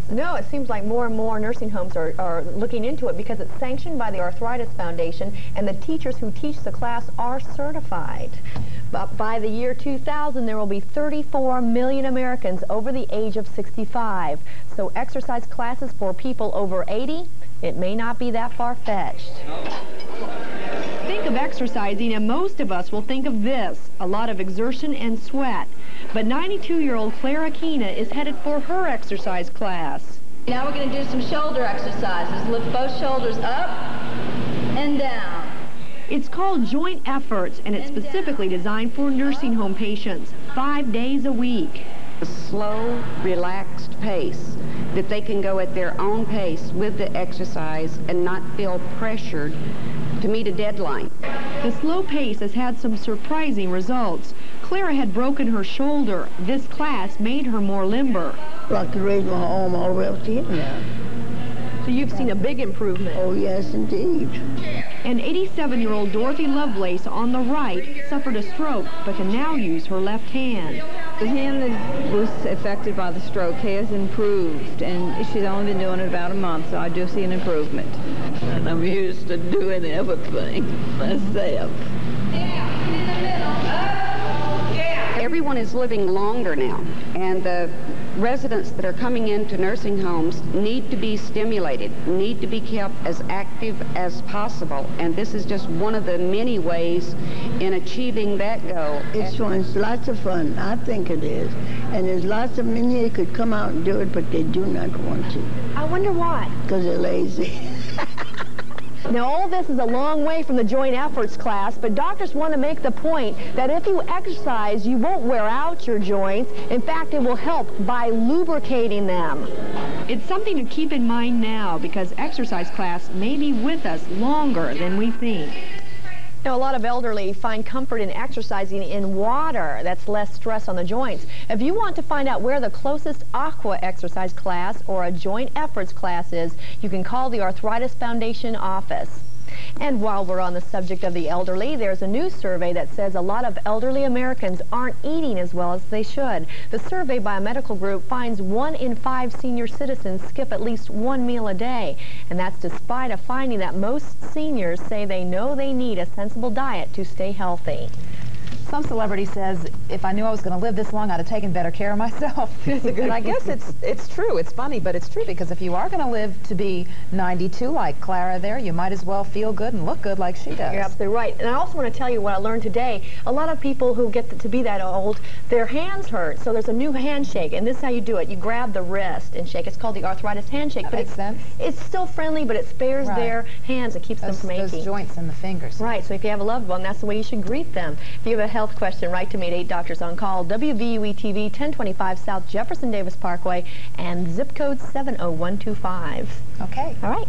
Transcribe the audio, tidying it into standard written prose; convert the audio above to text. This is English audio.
No, it seems like more and more nursing homes are looking into it because it's sanctioned by the Arthritis Foundation, and the teachers who teach the class are certified. But by the year 2000, there will be 34 million Americans over the age of 65. So exercise classes for people over 80, it may not be that far-fetched. Think of exercising, and most of us will think of this, a lot of exertion and sweat. But 92-year-old Clara Keena is headed for her exercise class. Now we're going to do some shoulder exercises. Lift both shoulders up and down. It's called Joint Efforts, and it's specifically designed for nursing home patients, 5 days a week. A slow, relaxed pace, that they can go at their own pace with the exercise and not feel pressured to meet a deadline. The slow pace has had some surprising results. Clara had broken her shoulder. This class made her more limber. I could raise my arm all the way up to here now. So you've seen a big improvement. Oh, yes, indeed. And 87-year-old Dorothy Lovelace on the right suffered a stroke, but can now use her left hand. The hand that was affected by the stroke has improved, and she's only been doing it about a month, so I do see an improvement. And I'm used to doing everything myself. Everyone is living longer now, and the residents that are coming into nursing homes need to be stimulated, need to be kept as active as possible, and this is just one of the many ways in achieving that goal. It's fun. It's lots of fun. I think it is. And there's lots of them in here who could come out and do it, but they do not want to. I wonder why. Because they're lazy. Now, all this is a long way from the Joint Efforts class, but doctors want to make the point that if you exercise, you won't wear out your joints. In fact, it will help by lubricating them. It's something to keep in mind now because exercise class may be with us longer than we think. Now, a lot of elderly find comfort in exercising in water. That's less stress on the joints. If you want to find out where the closest aqua exercise class or a joint efforts class is, you can call the Arthritis Foundation office. And while we're on the subject of the elderly, there's a new survey that says a lot of elderly Americans aren't eating as well as they should. The survey by a medical group finds 1 in 5 senior citizens skip at least 1 meal a day. And that's despite a finding that most seniors say they know they need a sensible diet to stay healthy. Some celebrity says, if I knew I was going to live this long, I'd have taken better care of myself. And I guess it's true. It's funny, but it's true, because if you are going to live to be 92 like Clara there, you might as well feel good and look good like she does. You're absolutely right. And I also want to tell you what I learned today. A lot of people who get to be that old, their hands hurt. So there's a new handshake, and this is how you do it. You grab the wrist and shake. It's called the arthritis handshake. That makes sense. It's still friendly, but it spares their hands. It keeps them from aching. Those joints in the fingers. Right. So if you have a loved one, that's the way you should greet them. If you have a health question, write to me at 8 Doctors on Call, WVUE-TV, 1025 South Jefferson Davis Parkway, and zip code 70125. Okay. All right.